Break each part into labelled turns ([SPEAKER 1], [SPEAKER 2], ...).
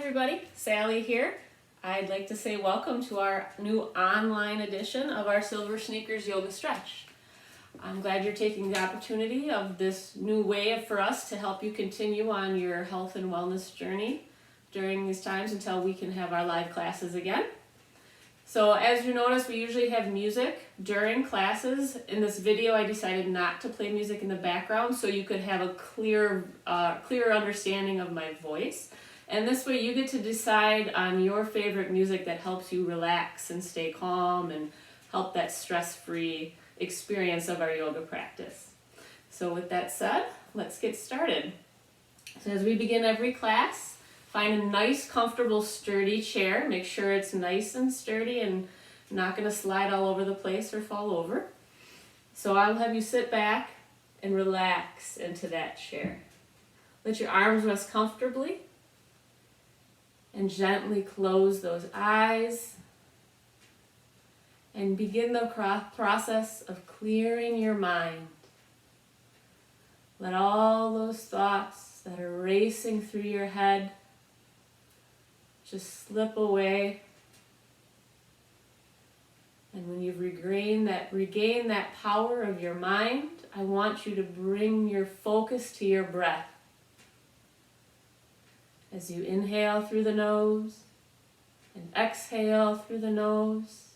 [SPEAKER 1] everybody, Sally here. I'd like to say welcome to our new online edition of our Silver Sneakers Yoga Stretch. I'm glad you're taking the opportunity of this new way for us to help you continue on your health and wellness journey during these times until we can have our live classes again. So as you notice, we usually have music during classes. In this video, I decided not to play music in the background so you could have a clearer understanding of my voice. And this way you get to decide on your favorite music that helps you relax and stay calm and help that stress-free experience of our yoga practice. So with that said, let's get started. So as we begin every class, find a nice, comfortable, sturdy chair. Make sure it's nice and sturdy and not going to slide all over the place or fall over. So I'll have you sit back and relax into that chair. Let your arms rest comfortably and gently close those eyes and begin the process of clearing your mind. Let all those thoughts that are racing through your head just slip away. And when you've regained that power of your mind, I want you to bring your focus to your breath. As you inhale through the nose and exhale through the nose,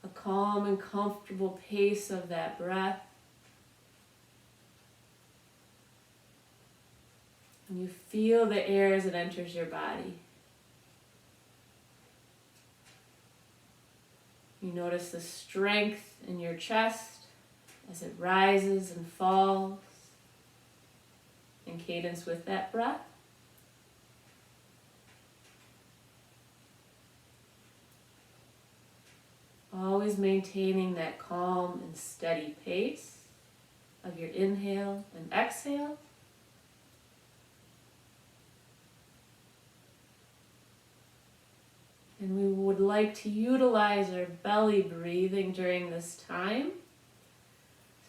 [SPEAKER 1] a calm and comfortable pace of that breath. And you feel the air as it enters your body. You notice the strength in your chest as it rises and falls in cadence with that breath. Always maintaining that calm and steady pace of your inhale and exhale. And we would like to utilize our belly breathing during this time.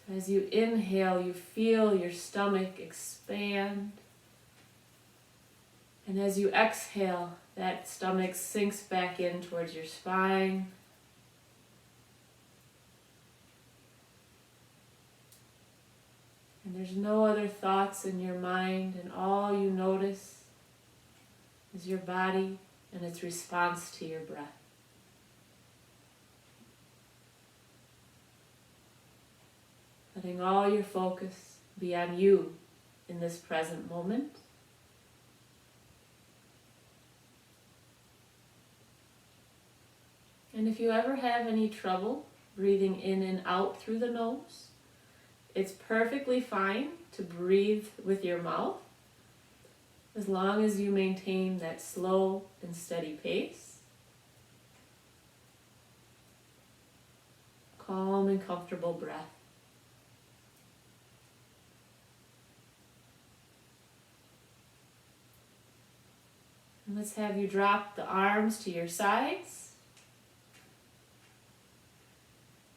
[SPEAKER 1] So as you inhale, you feel your stomach expand. And as you exhale, that stomach sinks back in towards your spine. And there's no other thoughts in your mind, and all you notice is your body and its response to your breath. Letting all your focus be on you in this present moment. And if you ever have any trouble breathing in and out through the nose, it's perfectly fine to breathe with your mouth as long as you maintain that slow and steady pace. Calm and comfortable breath. And let's have you drop the arms to your sides.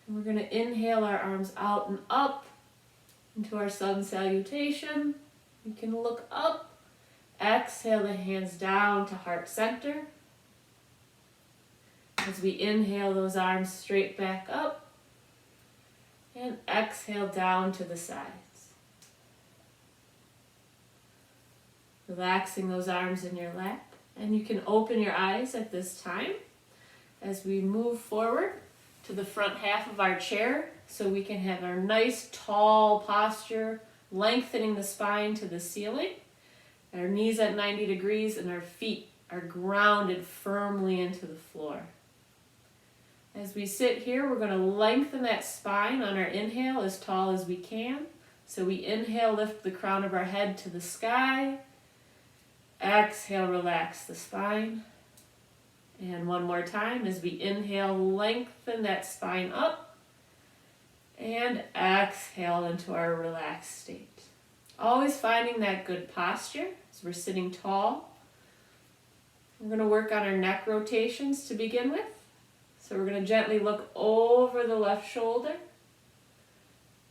[SPEAKER 1] And we're going to inhale our arms out and up into our sun salutation. You can look up. Exhale the hands down to heart center. As we inhale those arms straight back up. And exhale down to the sides. Relaxing those arms in your lap. And you can open your eyes at this time as we move forward to the front half of our chair so we can have our nice tall posture, lengthening the spine to the ceiling. Our knees at 90 degrees and our feet are grounded firmly into the floor. As we sit here, we're going to lengthen that spine on our inhale as tall as we can. So we inhale, lift the crown of our head to the sky. Exhale, relax the spine. And one more time, as we inhale, lengthen that spine up. And exhale into our relaxed state. Always finding that good posture as we're sitting tall. We're going to work on our neck rotations to begin with. So we're going to gently look over the left shoulder.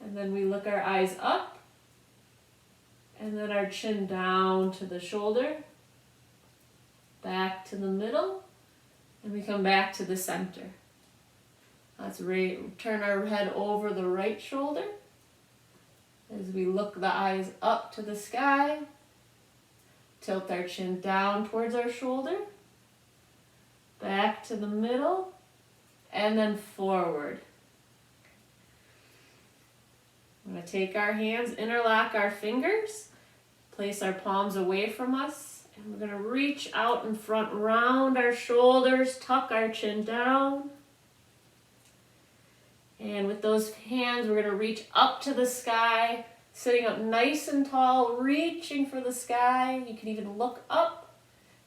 [SPEAKER 1] And then we look our eyes up. And then our chin down to the shoulder, back to the middle, and we come back to the center. Let's turn our head over the right shoulder as we look the eyes up to the sky. Tilt our chin down towards our shoulder, back to the middle, and then forward. We're going to take our hands, interlock our fingers, place our palms away from us, and we're going to reach out in front, round our shoulders, tuck our chin down. And with those hands, we're going to reach up to the sky, sitting up nice and tall, reaching for the sky. You can even look up.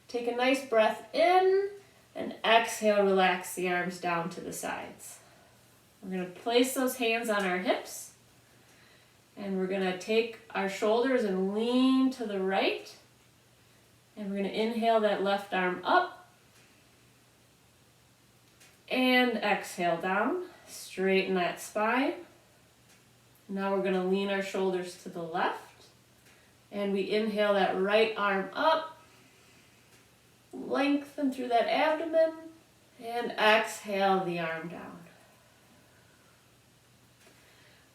[SPEAKER 1] Take a nice breath in, and exhale, relax the arms down to the sides. We're going to place those hands on our hips, and we're going to take our shoulders and lean to the right. And we're going to inhale that left arm up, and exhale down. Straighten that spine. Now we're going to lean our shoulders to the left, and we inhale that right arm up, lengthen through that abdomen, and exhale the arm down.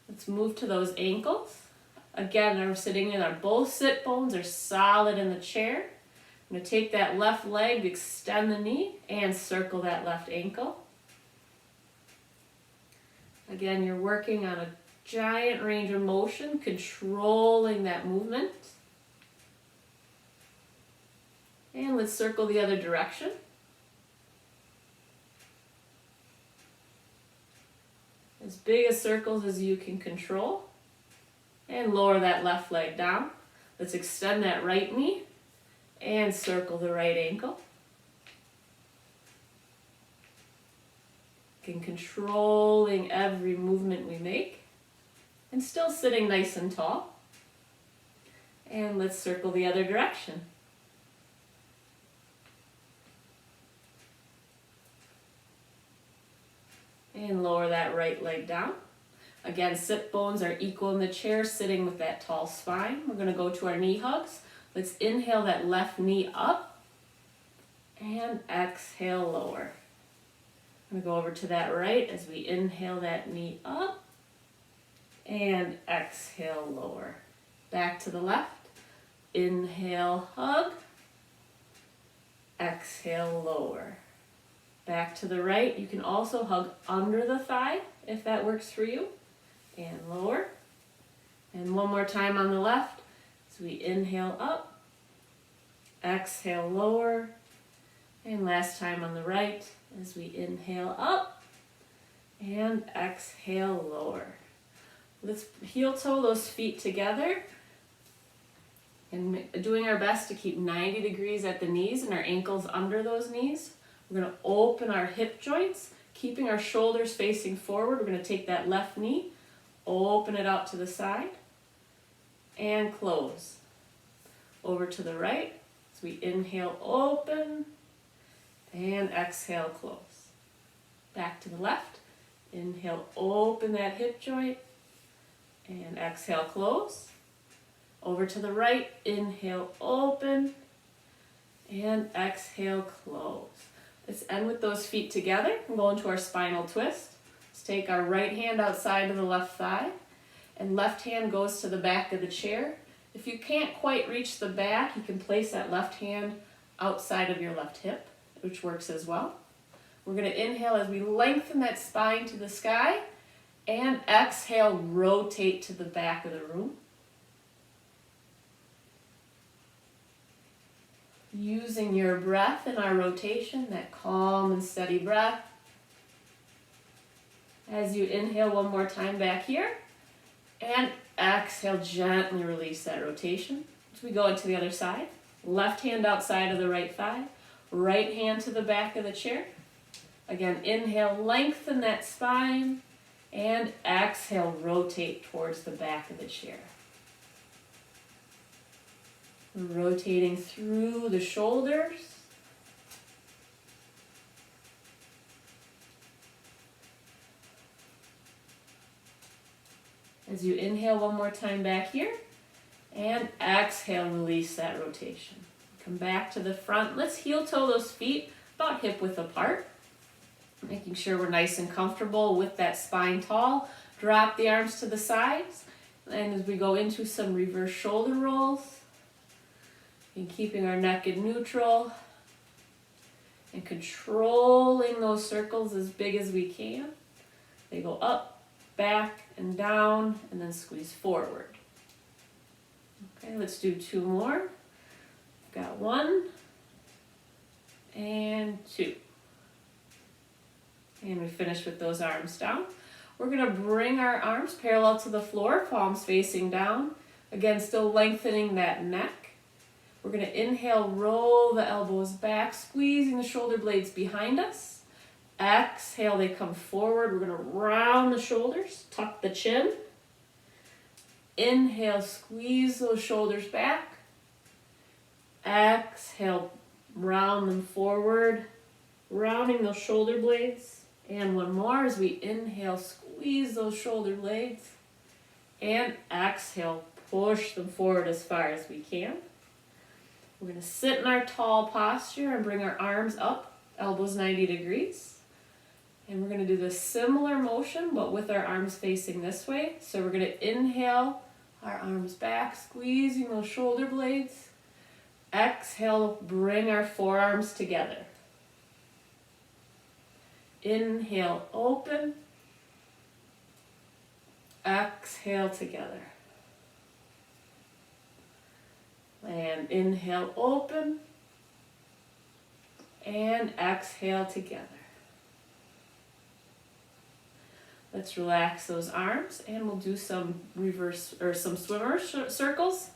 [SPEAKER 1] Let's move to those ankles. Again, we're sitting in both sit bones are solid in the chair. I'm going to take that left leg, extend the knee, and circle that left ankle. Again, you're working on a giant range of motion, controlling that movement. And let's circle the other direction. As big a circles as you can control. And lower that left leg down. Let's extend that right knee and circle the right ankle. Controlling every movement we make and still sitting nice and tall. And let's circle the other direction. And lower that right leg down. Again, sit bones are equal in the chair, sitting with that tall spine. We're going to go to our knee hugs. Let's inhale that left knee up and exhale lower. I'm going to go over to that right as we inhale that knee up and exhale lower. Back to the left. Inhale, hug. Exhale, lower. Back to the right. You can also hug under the thigh if that works for you. And lower. And one more time on the left. So we inhale up. Exhale, lower. And last time on the right. As we inhale up and exhale lower. Let's heel toe those feet together and doing our best to keep 90 degrees at the knees and our ankles under those knees. We're going to open our hip joints, keeping our shoulders facing forward. We're going to take that left knee, open it out to the side, and close. Over to the right. As we inhale, open, and exhale, close. Back to the left. Inhale, open that hip joint. And exhale, close. Over to the right. Inhale, open. And exhale, close. Let's end with those feet together and go into our spinal twist. Let's take our right hand outside of the left thigh. And left hand goes to the back of the chair. If you can't quite reach the back, you can place that left hand outside of your left hip, which works as well. We're going to inhale as we lengthen that spine to the sky, and exhale, rotate to the back of the room. Using your breath in our rotation, that calm and steady breath. As you inhale one more time back here, and exhale, gently release that rotation. As we go into the other side, left hand outside of the right thigh. Right hand to the back of the chair. Again, inhale, lengthen that spine, and exhale, rotate towards the back of the chair. Rotating through the shoulders. As you inhale one more time back here, And exhale, release that rotation. Come back to the front. Let's heel toe those feet about hip width apart. Making sure we're nice and comfortable with that spine tall. Drop the arms to the sides. And as we go into some reverse shoulder rolls, and keeping our neck in neutral, and controlling those circles as big as we can. They go up, back, and down, and then squeeze forward. Okay, let's do 2 more. Got 1 and 2. And we finish with those arms down. We're going to bring our arms parallel to the floor, palms facing down. Again, still lengthening that neck. We're going to inhale, roll the elbows back, squeezing the shoulder blades behind us. Exhale, they come forward. We're going to round the shoulders, tuck the chin. Inhale, squeeze those shoulders back. Exhale, round them forward, rounding those shoulder blades. And 1 more as we inhale, squeeze those shoulder blades. And exhale, push them forward as far as we can. We're going to sit in our tall posture and bring our arms up, elbows 90 degrees. And we're going to do the similar motion, but with our arms facing this way. So we're going to inhale, our arms back, squeezing those shoulder blades. Exhale, bring our forearms together. Inhale, open. Exhale, together. And inhale, open. And exhale, together. Let's relax those arms and we'll do some reverse or some swimmer circles.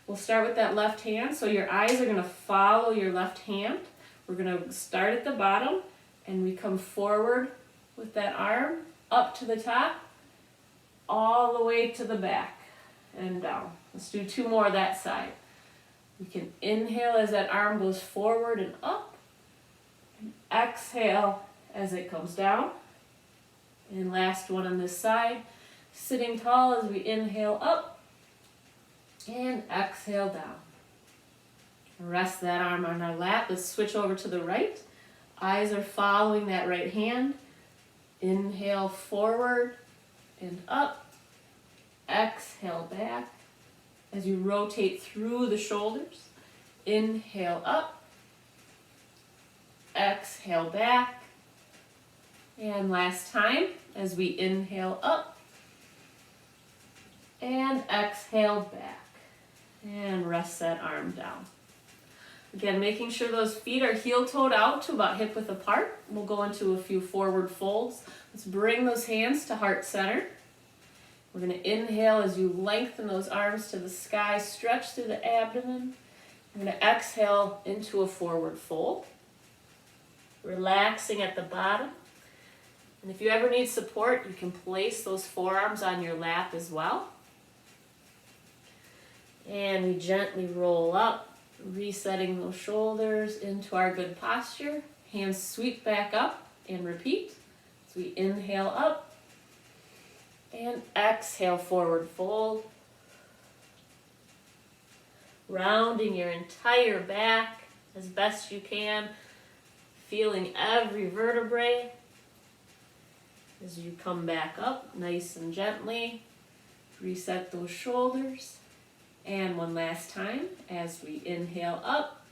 [SPEAKER 1] We'll start with that left hand. So your eyes are going to follow your left hand. We're going to start at the bottom and we come forward with that arm up to the top, all the way to the back and down. Let's do 2 more that side. We can inhale as that arm goes forward and up, and exhale as it comes down. And last one on this side, sitting tall as we inhale up and exhale down. Rest that arm on our lap. Let's switch over to the right. Eyes are following that right hand. Inhale forward and up. Exhale back. As you rotate through the shoulders, inhale up. Exhale back. And last time, as we inhale up and exhale back. And rest that arm down. Again, making sure those feet are heel-toed out to about hip width apart. We'll go into a few forward folds. Let's bring those hands to heart center. We're going to inhale as you lengthen those arms to the sky, stretch through the abdomen. We're going to exhale into a forward fold. Relaxing at the bottom. And if you ever need support, you can place those forearms on your lap as well. And we gently roll up, resetting those shoulders into our good posture. Hands sweep back up and repeat. So we inhale up and exhale, forward fold. Rounding your entire back as best you can, feeling every vertebrae. As you come back up, nice and gently, reset those shoulders. And one last time, as we inhale up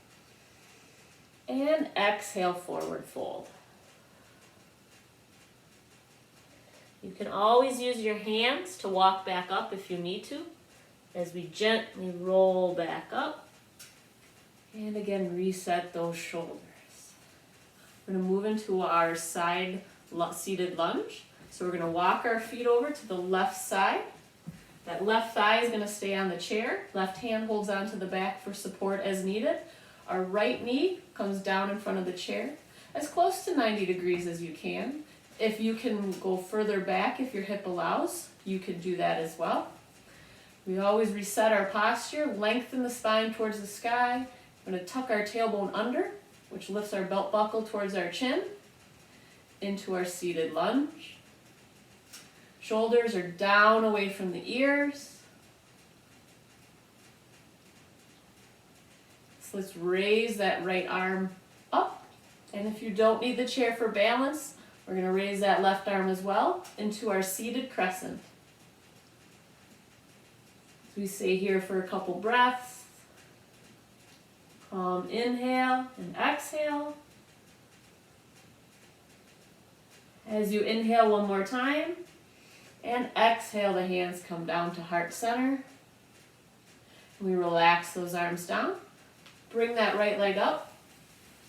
[SPEAKER 1] and exhale, forward fold. You can always use your hands to walk back up if you need to, as we gently roll back up. And again, reset those shoulders. We're going to move into our side seated lunge. So we're going to walk our feet over to the left side. That left thigh is going to stay on the chair. Left hand holds onto the back for support as needed. Our right knee comes down in front of the chair, as close to 90 degrees as you can. If you can go further back, if your hip allows, you can do that as well. We always reset our posture, lengthen the spine towards the sky. We're going to tuck our tailbone under, which lifts our belt buckle towards our chin, into our seated lunge. Shoulders are down away from the ears. Let's raise that right arm up. And if you don't need the chair for balance, we're going to raise that left arm as well into our seated crescent. So we stay here for a couple breaths. Calm inhale and exhale. As you inhale one more time, and exhale, the hands come down to heart center. We relax those arms down. Bring that right leg up.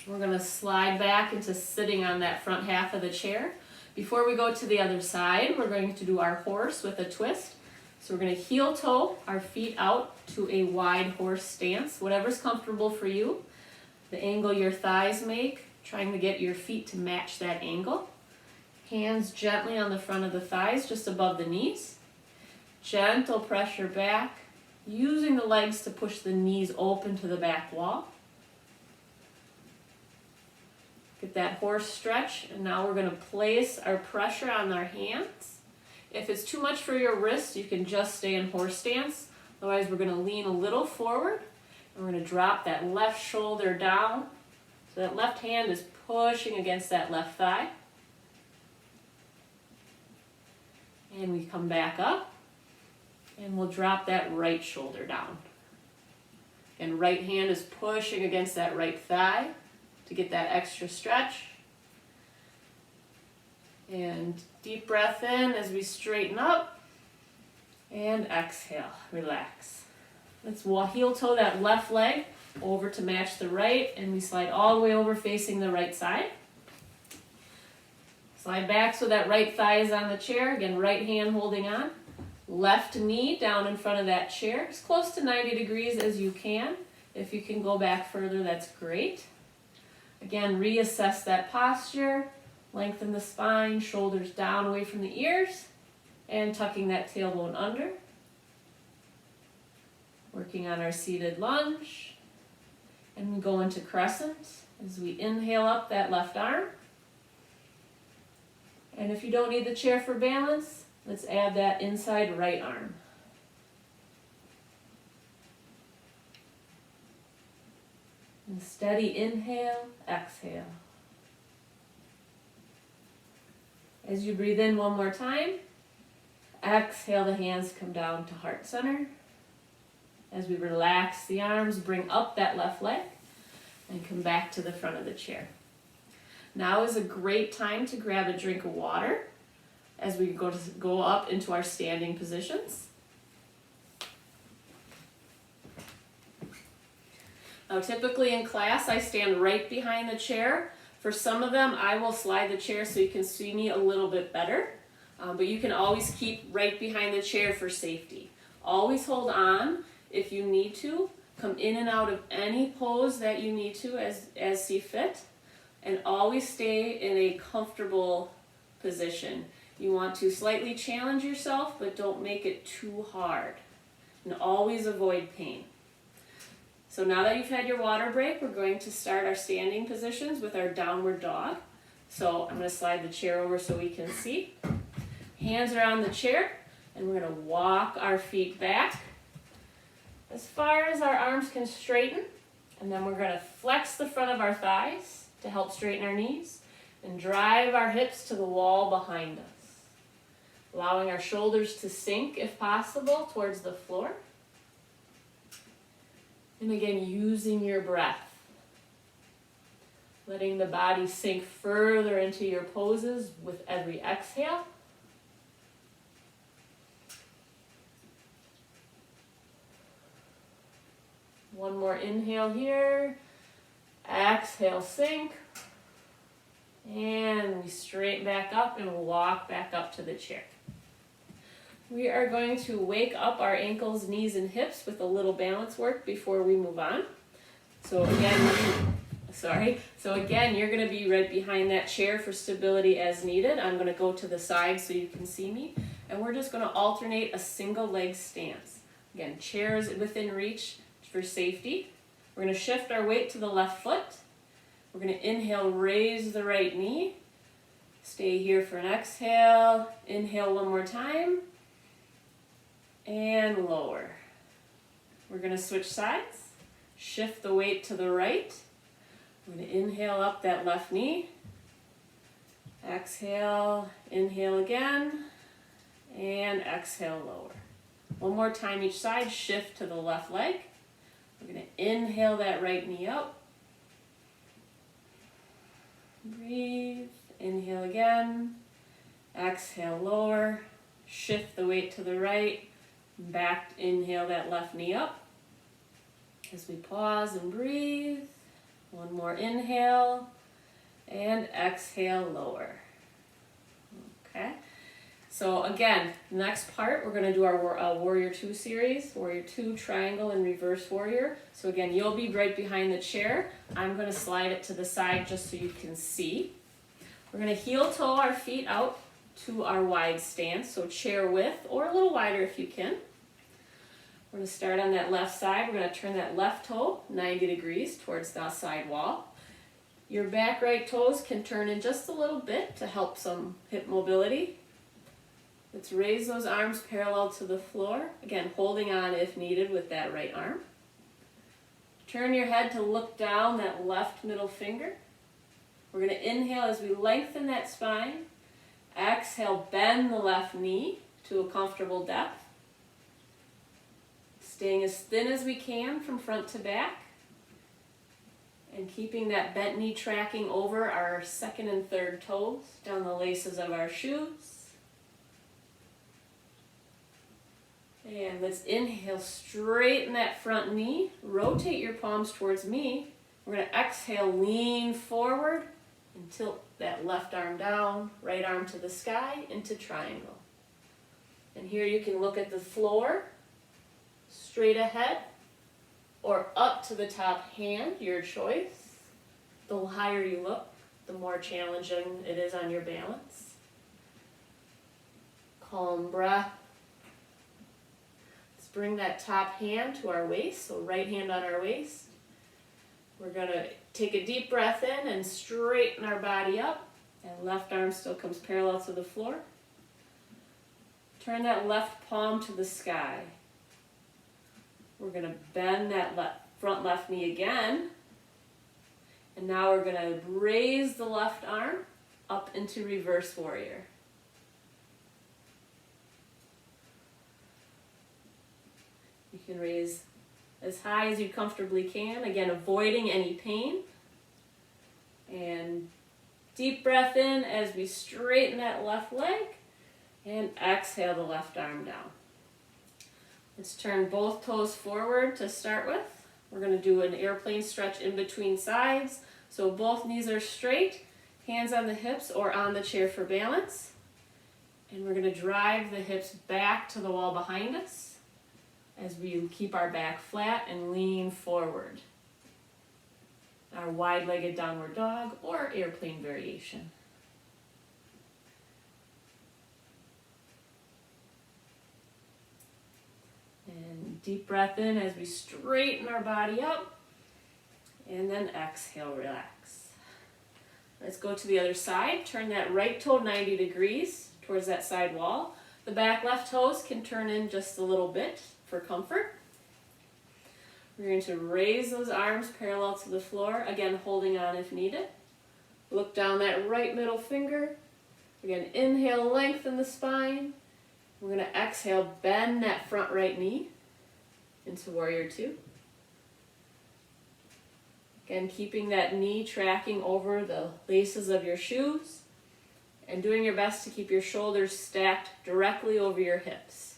[SPEAKER 1] We're going to slide back into sitting on that front half of the chair. Before we go to the other side, we're going to do our horse with a twist. So we're going to heel toe our feet out to a wide horse stance, whatever's comfortable for you. The angle your thighs make, trying to get your feet to match that angle. Hands gently on the front of the thighs, just above the knees. Gentle pressure back, using the legs to push the knees open to the back wall. Get that horse stretch, and now we're going to place our pressure on our hands. If it's too much for your wrists, you can just stay in horse stance. Otherwise, we're going to lean a little forward, and we're going to drop that left shoulder down. So that left hand is pushing against that left thigh. And we come back up, and we'll drop that right shoulder down. And right hand is pushing against that right thigh to get that extra stretch. And deep breath in as we straighten up. And exhale, relax. Let's heel toe that left leg over to match the right, and we slide all the way over facing the right side. Slide back so that right thigh is on the chair. Again, right hand holding on. Left knee down in front of that chair, as close to 90 degrees as you can. If you can go back further, that's great. Again, reassess that posture. Lengthen the spine, shoulders down away from the ears, and tucking that tailbone under. Working on our seated lunge. And we go into crescent as we inhale up that left arm. And if you don't need the chair for balance, let's add that inside right arm. And steady inhale, exhale. As you breathe in one more time, exhale, the hands come down to heart center. As we relax the arms, bring up that left leg and come back to the front of the chair. Now is a great time to grab a drink of water as we go up into our standing positions. Now typically in class I stand right behind the chair. For some of them I will slide the chair so you can see me a little bit better, but you can always keep right behind the chair for safety. Always hold on if you need to. Come in and out of any pose that you need to as see fit. And always stay in a comfortable position. You want to slightly challenge yourself, but don't make it too hard. And always avoid pain. So now that you've had your water break, we're going to start our standing positions with our downward dog. So I'm going to slide the chair over so we can see. Hands are on the chair, and we're going to walk our feet back as far as our arms can straighten. And then we're going to flex the front of our thighs to help straighten our knees, and drive our hips to the wall behind us. Allowing our shoulders to sink, if possible, towards the floor. And again, using your breath. Letting the body sink further into your poses with every exhale. One more inhale here. Exhale, sink. And we straighten back up and walk back up to the chair. We are going to wake up our ankles, knees, and hips with a little balance work before we move on. So again, you're going to be right behind that chair for stability as needed. I'm going to go to the side so you can see me. And we're just going to alternate a single leg stance. Again, chair is within reach for safety. We're going to shift our weight to the left foot. We're going to inhale, raise the right knee. Stay here for an exhale. Inhale one more time. And lower. We're going to switch sides. Shift the weight to the right. I'm going to inhale up that left knee. Exhale, inhale again, and exhale, lower. One more time each side, shift to the left leg. We're going to inhale that right knee up. Breathe, inhale again, exhale, lower, shift the weight to the right, back, inhale that left knee up. As we pause and breathe, one more inhale, and exhale, lower. Okay, so again, next part, we're going to do our Warrior 2 series, Warrior 2, Triangle, and Reverse Warrior. So again, you'll be right behind the chair. I'm going to slide it to the side just so you can see. We're going to heel toe our feet out to our wide stance, so chair width or a little wider if you can. We're going to start on that left side. We're going to turn that left toe 90 degrees towards the side wall. Your back right toes can turn in just a little bit to help some hip mobility. Let's raise those arms parallel to the floor. Again, holding on if needed with that right arm. Turn your head to look down that left middle finger. We're going to inhale as we lengthen that spine. Exhale, bend the left knee to a comfortable depth. Staying as thin as we can from front to back. And keeping that bent knee tracking over our second and third toes, down the laces of our shoes. And let's inhale, straighten that front knee, rotate your palms towards me. We're going to exhale, lean forward and tilt that left arm down, right arm to the sky into triangle. And here you can look at the floor, straight ahead, or up to the top hand, your choice. The higher you look, the more challenging it is on your balance. Calm breath. Let's bring that top hand to our waist, so right hand on our waist. We're going to take a deep breath in and straighten our body up. And left arm still comes parallel to the floor. Turn that left palm to the sky. We're going to bend that front left knee again. And now we're going to raise the left arm up into Reverse Warrior. You can raise as high as you comfortably can, again avoiding any pain. And deep breath in as we straighten that left leg and exhale the left arm down. Let's turn both toes forward to start with. We're going to do an airplane stretch in between sides. So both knees are straight, hands on the hips or on the chair for balance. And we're going to drive the hips back to the wall behind us as we keep our back flat and lean forward. Our wide-legged downward dog or airplane variation. And deep breath in as we straighten our body up. And then exhale, relax. Let's go to the other side. Turn that right toe 90 degrees towards that side wall. The back left toes can turn in just a little bit for comfort. We're going to raise those arms parallel to the floor, again holding on if needed. Look down that right middle finger. Again, inhale, lengthen the spine. We're going to exhale, bend that front right knee into Warrior 2. Again, keeping that knee tracking over the laces of your shoes and doing your best to keep your shoulders stacked directly over your hips.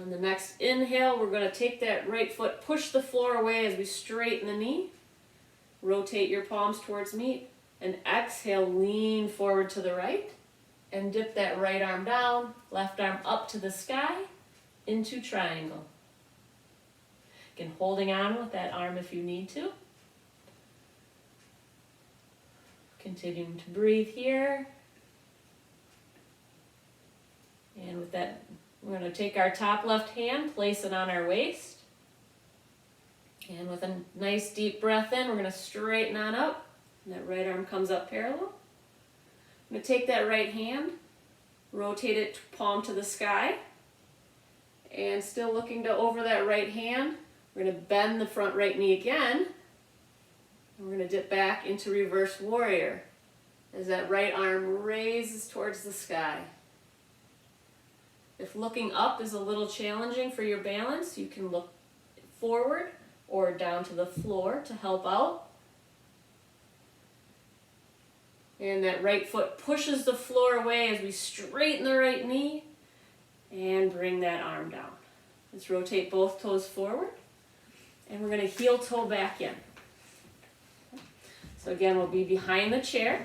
[SPEAKER 1] On the next inhale, we're going to take that right foot, push the floor away as we straighten the knee. Rotate your palms towards me. And exhale, lean forward to the right. And dip that right arm down, left arm up to the sky, into triangle. Again, holding on with that arm if you need to. Continuing to breathe here. And with that, we're going to take our top left hand, place it on our waist. And with a nice deep breath in, we're going to straighten on up. And that right arm comes up parallel. I'm going to take that right hand, rotate it palm to the sky. And still looking to over that right hand. We're going to bend the front right knee again. And we're going to dip back into reverse warrior as that right arm raises towards the sky. If looking up is a little challenging for your balance, you can look forward or down to the floor to help out. And that right foot pushes the floor away as we straighten the right knee and bring that arm down. Let's rotate both toes forward and we're going to heel toe back in. So again, we'll be behind the chair.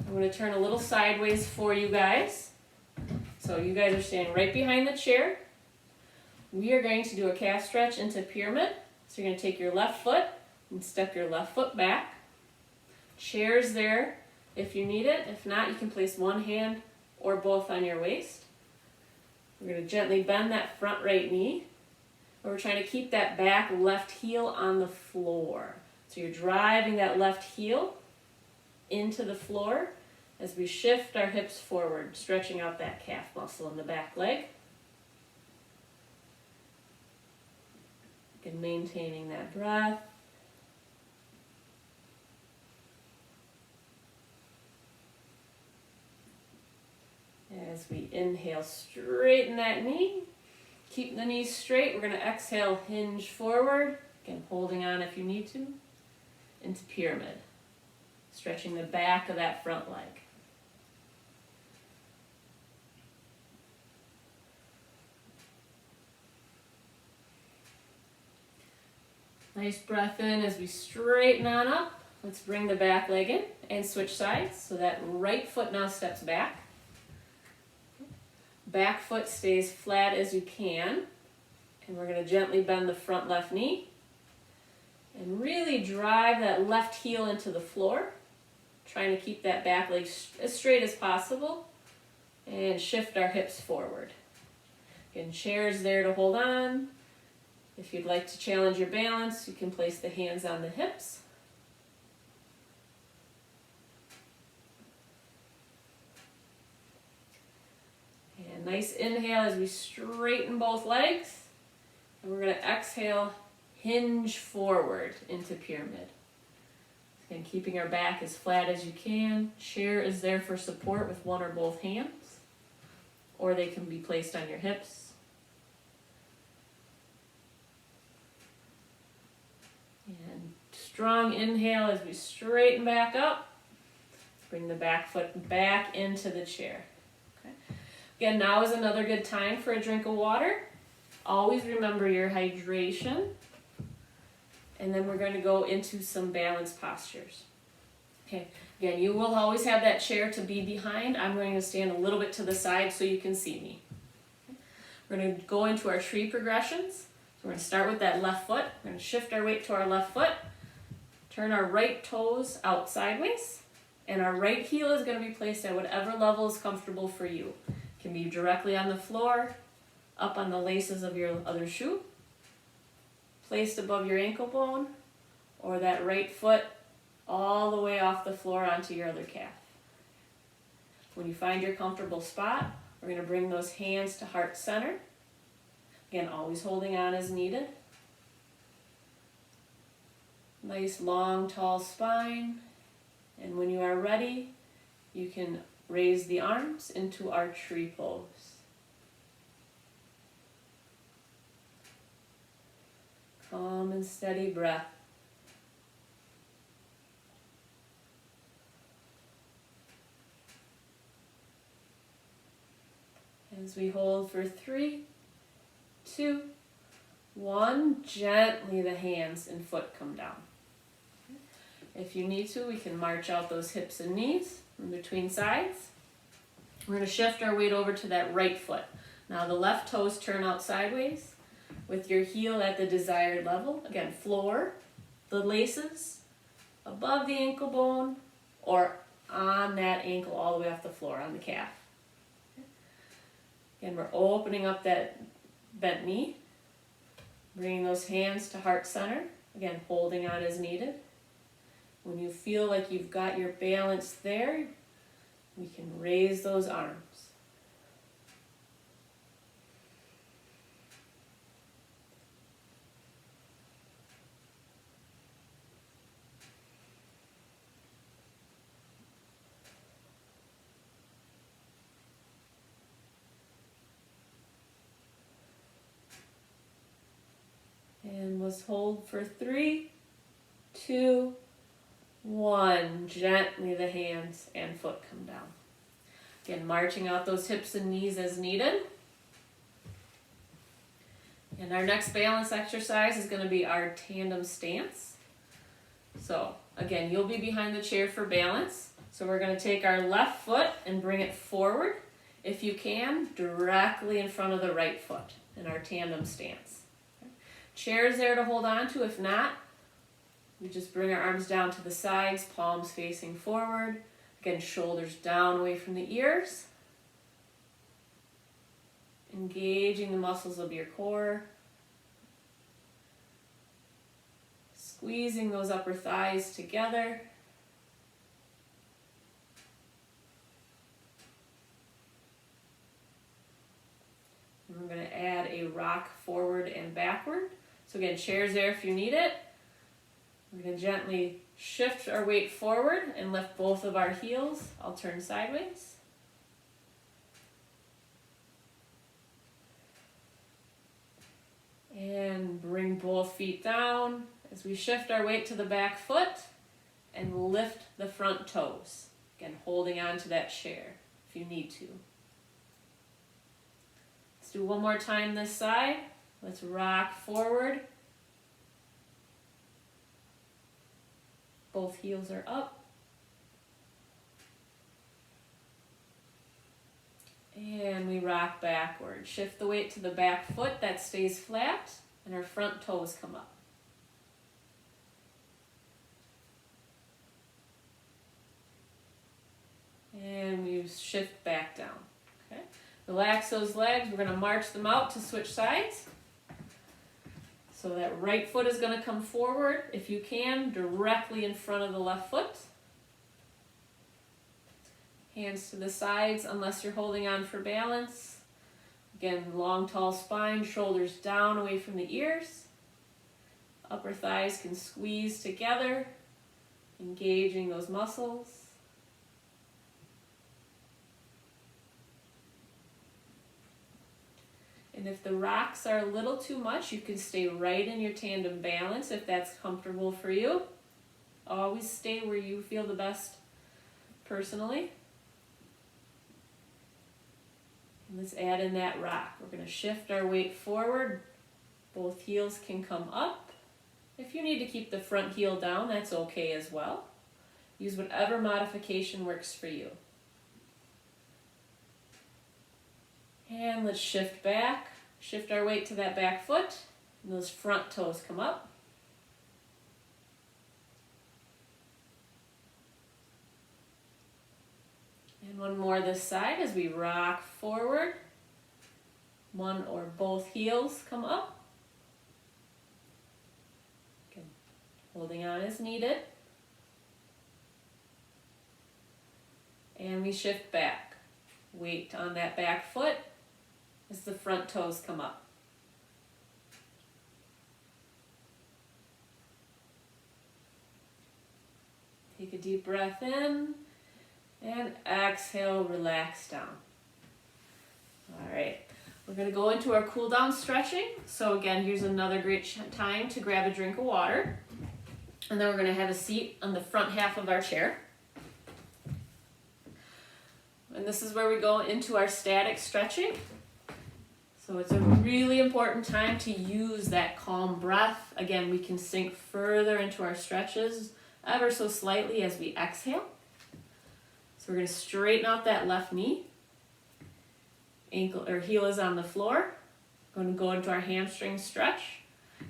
[SPEAKER 1] I'm going to turn a little sideways for you guys. So you guys are standing right behind the chair. We are going to do a calf stretch into pyramid. So you're going to take your left foot and step your left foot back. Chair's there if you need it. If not, you can place one hand or both on your waist. We're going to gently bend that front right knee. We're trying to keep that back left heel on the floor. So you're driving that left heel into the floor as we shift our hips forward, stretching out that calf muscle in the back leg. And maintaining that breath. As we inhale, straighten that knee. Keep the knees straight. We're going to exhale, hinge forward. Again, holding on if you need to. Into pyramid. Stretching the back of that front leg. Nice breath in as we straighten on up. Let's bring the back leg in and switch sides. So that right foot now steps back. Back foot stays flat as you can. And we're going to gently bend the front left knee. And really drive that left heel into the floor. Trying to keep that back leg as straight as possible. And shift our hips forward. Again, chair's there to hold on. If you'd like to challenge your balance, you can place the hands on the hips. And nice inhale as we straighten both legs. And we're going to exhale, hinge forward into pyramid. Again, keeping our back as flat as you can. Chair is there for support with one or both hands, or they can be placed on your hips. And strong inhale as we straighten back up. Bring the back foot back into the chair. Okay. Again, now is another good time for a drink of water. Always remember your hydration. And then we're going to go into some balance postures. Okay. Again, you will always have that chair to be behind. I'm going to stand a little bit to the side so you can see me. Okay. We're going to go into our tree progressions. We're going to start with that left foot. We're going to shift our weight to our left foot. Turn our right toes out sideways. And our right heel is going to be placed at whatever level is comfortable for you. It can be directly on the floor, up on the laces of your other shoe, placed above your ankle bone, or that right foot all the way off the floor onto your other calf. When you find your comfortable spot, we're going to bring those hands to heart center. Again, always holding on as needed. Nice, long, tall spine. And when you are ready, you can raise the arms into our tree pose. Calm and steady breath. As we hold for 3, 2, 1, gently the hands and foot come down. If you need to, we can march out those hips and knees in between sides. We're going to shift our weight over to that right foot. Now the left toes turn out sideways with your heel at the desired level. Again, floor, the laces, above the ankle bone, or on that ankle all the way off the floor, on the calf. Again, we're opening up that bent knee, bringing those hands to heart center. Again, holding on as needed. When you feel like you've got your balance there, we can raise those arms. And let's hold for 3, 2, 1. Gently the hands and foot come down. Again, marching out those hips and knees as needed. And our next balance exercise is going to be our tandem stance. So again, you'll be behind the chair for balance. So we're going to take our left foot and bring it forward, if you can, directly in front of the right foot in our tandem stance. Okay. Chair is there to hold on to. If not, we just bring our arms down to the sides, palms facing forward. Again, shoulders down away from the ears. Engaging the muscles of your core. Squeezing those upper thighs together. And we're going to add a rock forward and backward. So again, chair's there if you need it. We're going to gently shift our weight forward and lift both of our heels. I'll turn sideways. And bring both feet down as we shift our weight to the back foot and lift the front toes. Again, holding on to that chair if you need to. Let's do one more time this side. Let's rock forward. Both heels are up. And we rock backward. Shift the weight to the back foot, that stays flat, and our front toes come up. And we shift back down. Okay. Relax those legs. We're going to march them out to switch sides. So that right foot is going to come forward, if you can, directly in front of the left foot. Hands to the sides unless you're holding on for balance. Again, long, tall spine, shoulders down away from the ears. Upper thighs can squeeze together, engaging those muscles. And if the rocks are a little too much, you can stay right in your tandem balance if that's comfortable for you. Always stay where you feel the best personally. And let's add in that rock. We're going to shift our weight forward. Both heels can come up. If you need to keep the front heel down, that's okay as well. Use whatever modification works for you. And let's shift back. Shift our weight to that back foot. And those front toes come up. And one more this side as we rock forward. One or both heels come up. Okay. Holding on as needed. And we shift back. Weight on that back foot as the front toes come up. Take a deep breath in and exhale, relax down. All right, we're going to go into our cool down stretching. So again, here's another great time to grab a drink of water. And then we're going to have a seat on the front half of our chair. And this is where we go into our static stretching. So it's a really important time to use that calm breath. Again, we can sink further into our stretches ever so slightly as we exhale. So we're going to straighten out that left knee. Ankle or heel is on the floor. Going to go into our hamstring stretch.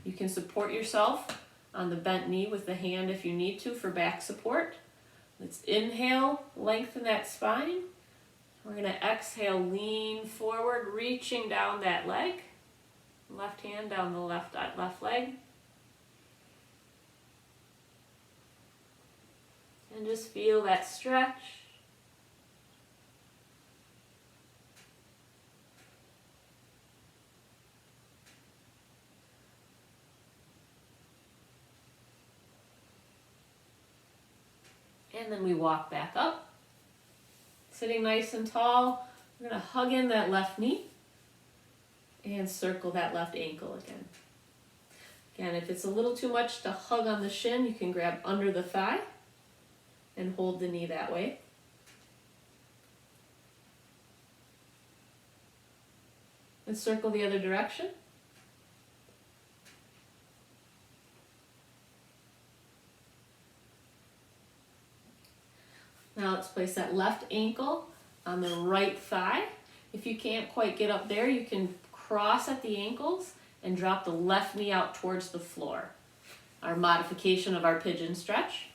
[SPEAKER 1] You can support yourself on the bent knee with the hand if you need to for back support. Let's inhale, lengthen that spine. We're going to exhale, lean forward, reaching down that leg. Left hand down the left leg. And just feel that stretch. And then we walk back up. Sitting nice and tall, we're going to hug in that left knee and circle that left ankle again. Again, if it's a little too much to hug on the shin, you can grab under the thigh and hold the knee that way. And circle the other direction. Now let's place that left ankle on the right thigh. If you can't quite get up there, you can cross at the ankles and drop the left knee out towards the floor. Our modification of our pigeon stretch.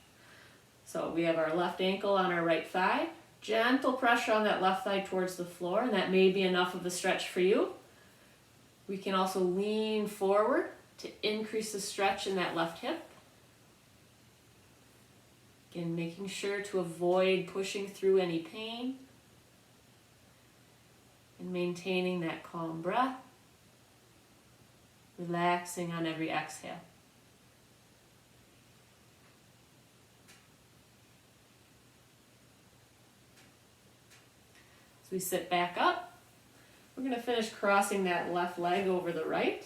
[SPEAKER 1] So we have our left ankle on our right thigh. Gentle pressure on that left thigh towards the floor, and that may be enough of a stretch for you. We can also lean forward to increase the stretch in that left hip. Again, making sure to avoid pushing through any pain and maintaining that calm breath, relaxing on every exhale. As we sit back up, we're going to finish crossing that left leg over the right.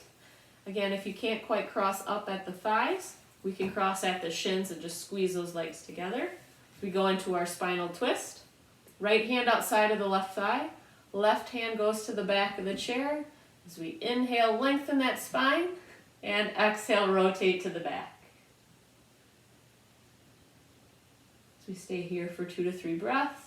[SPEAKER 1] Again, if you can't quite cross up at the thighs, we can cross at the shins and just squeeze those legs together. We go into our spinal twist. Right hand outside of the left thigh. Left hand goes to the back of the chair. As we inhale, lengthen that spine, and exhale, rotate to the back. As we stay here for 2 to 3 breaths.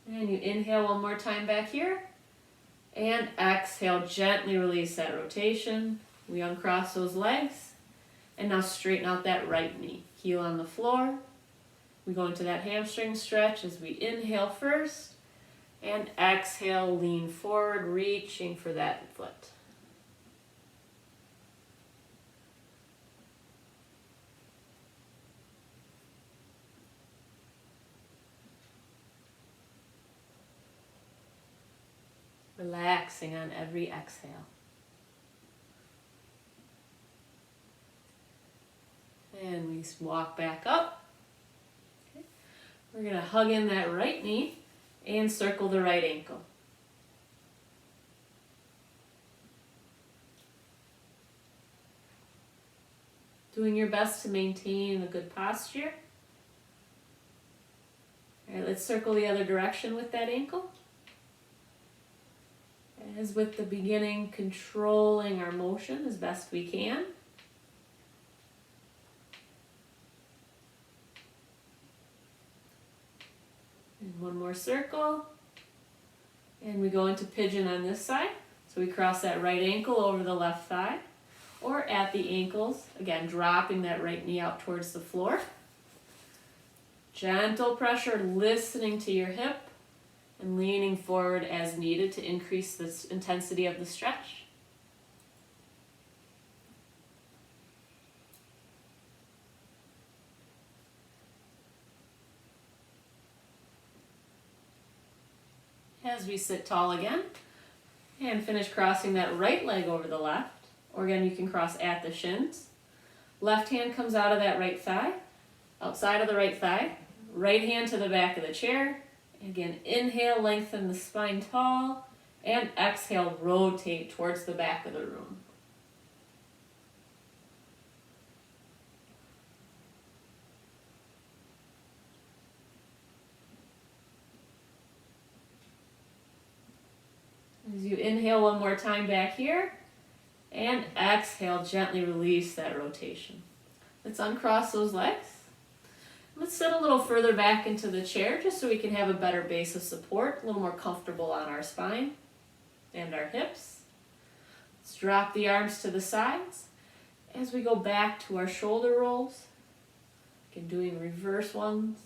[SPEAKER 1] And you inhale one more time back here. And exhale, gently release that rotation. We uncross those legs. And now straighten out that right knee. Heel on the floor. We go into that hamstring stretch as we inhale first. And exhale, lean forward, reaching for that foot. Relaxing on every exhale. And we walk back up. Okay. We're going to hug in that right knee and circle the right ankle. Doing your best to maintain a good posture. All right, let's circle the other direction with that ankle. As with the beginning, controlling our motion as best we can. And one more circle. And we go into pigeon on this side. So we cross that right ankle over the left thigh. Or at the ankles, again, dropping that right knee out towards the floor. Gentle pressure, listening to your hip. And leaning forward as needed to increase the intensity of the stretch. As we sit tall again, and finish crossing that right leg over the left. Or again, you can cross at the shins. Left hand comes out of that right thigh, outside of the right thigh. Right hand to the back of the chair. Again, inhale, lengthen the spine tall, and exhale, rotate towards the back of the room. As you inhale one more time back here, and exhale, gently release that rotation. Let's uncross those legs. Let's sit a little further back into the chair just so we can have a better base of support, a little more comfortable on our spine and our hips. Let's drop the arms to the sides as we go back to our shoulder rolls. Again, doing reverse ones.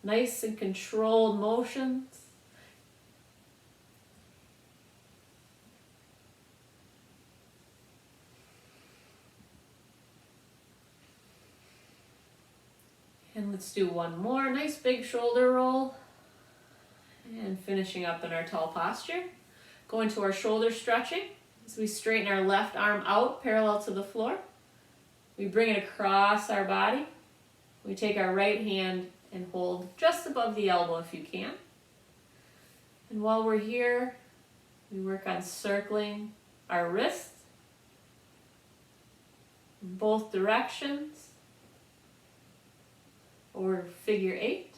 [SPEAKER 1] Nice and controlled motions. And let's do one more. Nice big shoulder roll. And finishing up in our tall posture. Go into our shoulder stretching as we straighten our left arm out parallel to the floor. We bring it across our body. We take our right hand and hold just above the elbow if you can. And while we're here, we work on circling our wrists in both directions, or figure 8.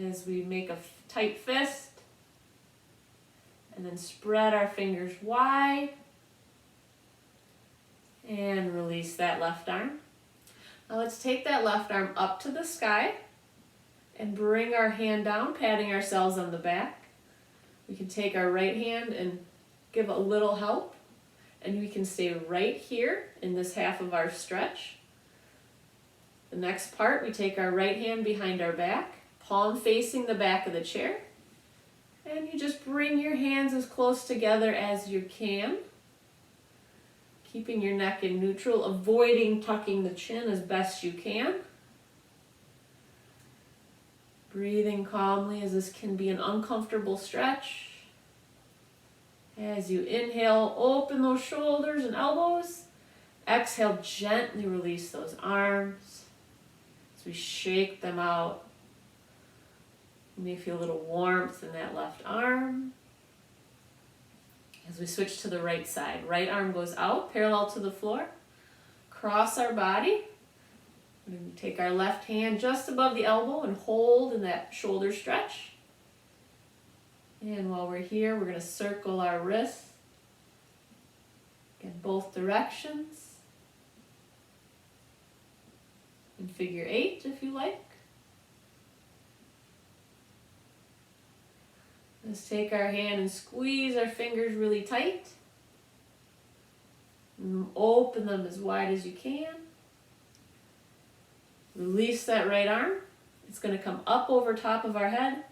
[SPEAKER 1] As we make a tight fist, and then spread our fingers wide, and release that left arm. Now let's take that left arm up to the sky and bring our hand down, patting ourselves on the back. We can take our right hand and give a little help, and we can stay right here in this half of our stretch. The next part, we take our right hand behind our back, palm facing the back of the chair, and you just bring your hands as close together as you can, keeping your neck in neutral, avoiding tucking the chin as best you can. Breathing calmly, as this can be an uncomfortable stretch. As you inhale, open those shoulders and elbows. Exhale, gently release those arms as we shake them out. You may feel a little warmth in that left arm. As we switch to the right side, right arm goes out, parallel to the floor. Cross our body. And take our left hand just above the elbow and hold in that shoulder stretch. And while we're here, we're going to circle our wrists in both directions. And figure 8 if you like. Let's take our hand and squeeze our fingers really tight. And open them as wide as you can. Release that right arm. It's going to come up over top of our head.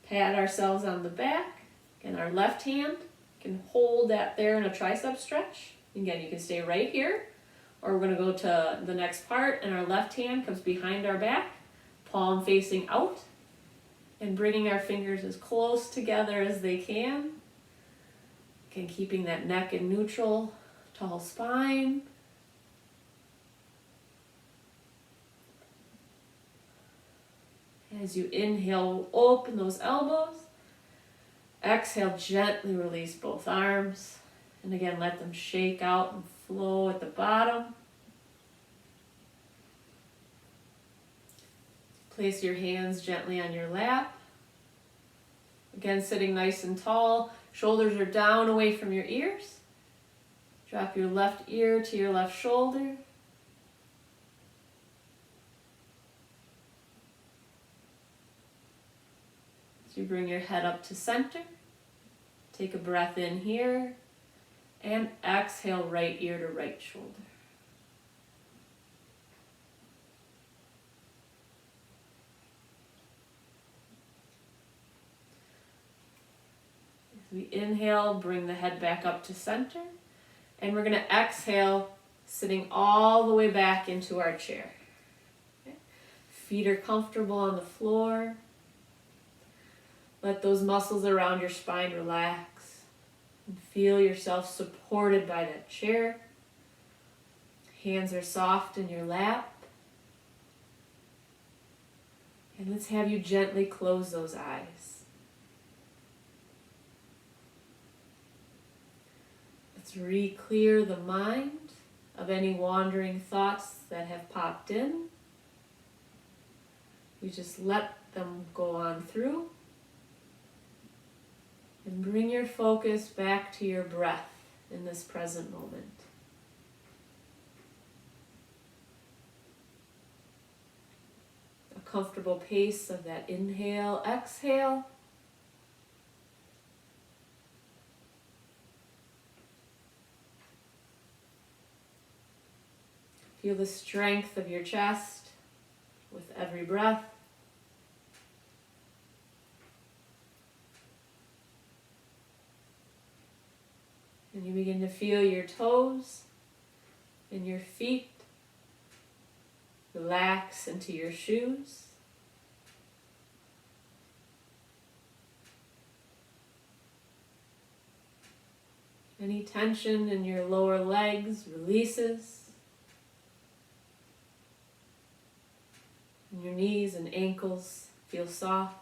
[SPEAKER 1] Pat ourselves on the back. And our left hand can hold that there in a tricep stretch. Again, you can stay right here. Or we're going to go to the next part, and our left hand comes behind our back, palm facing out. And bringing our fingers as close together as they can. Again, keeping that neck in neutral, tall spine. As you inhale, open those elbows. Exhale, gently release both arms. And again, let them shake out and flow at the bottom. Place your hands gently on your lap. Again, sitting nice and tall. Shoulders are down away from your ears. Drop your left ear to your left shoulder. As you bring your head up to center, take a breath in here, and exhale, right ear to right shoulder. We inhale, bring the head back up to center, and we're going to exhale, sitting all the way back into our chair. Okay. Feet are comfortable on the floor. Let those muscles around your spine relax, and feel yourself supported by that chair. Hands are soft in your lap. And let's have you gently close those eyes. Let's re-clear the mind of any wandering thoughts that have popped in. You just let them go on through. And bring your focus back to your breath in this present moment. A comfortable pace of that inhale, exhale. Feel the strength of your chest with every breath. And you begin to feel your toes and your feet relax into your shoes. Any tension in your lower legs releases. And your knees and ankles feel soft.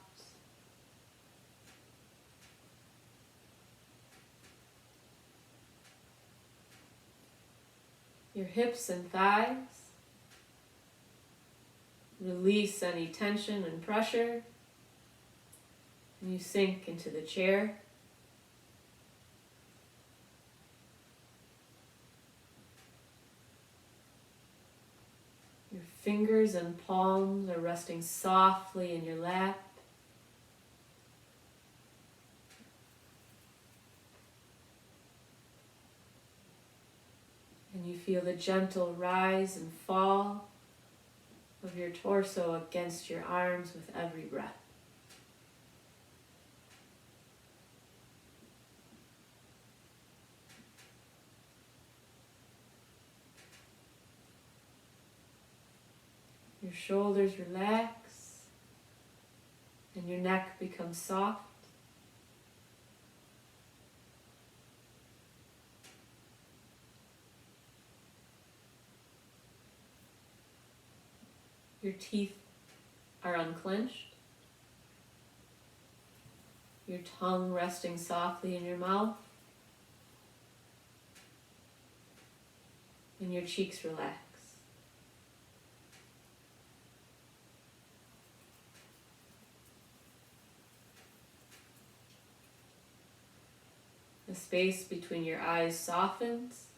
[SPEAKER 1] Your hips and thighs. Release any tension and pressure. And you sink into the chair. Your fingers and palms are resting softly in your lap. And you feel the gentle rise and fall of your torso against your arms with every breath. Your shoulders relax and your neck becomes soft. Your teeth are unclenched. Your tongue resting softly in your mouth. And your cheeks relax. The space between your eyes softens.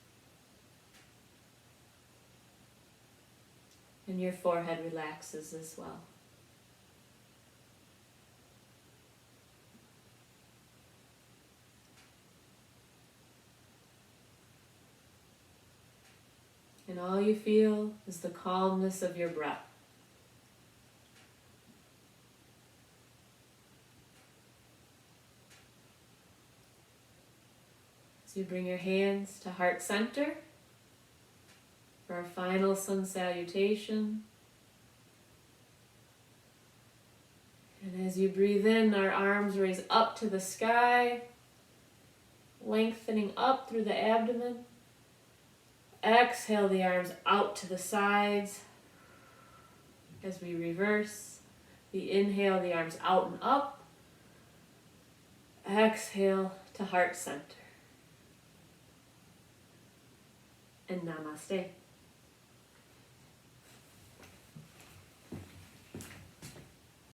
[SPEAKER 1] And your forehead relaxes as well. And all you feel is the calmness of your breath. As you bring your hands to heart center for our final sun salutation. And as you breathe in, our arms raise up to the sky, lengthening up through the abdomen. Exhale the arms out to the sides as we reverse. We inhale the arms out and up. Exhale to heart center. And namaste.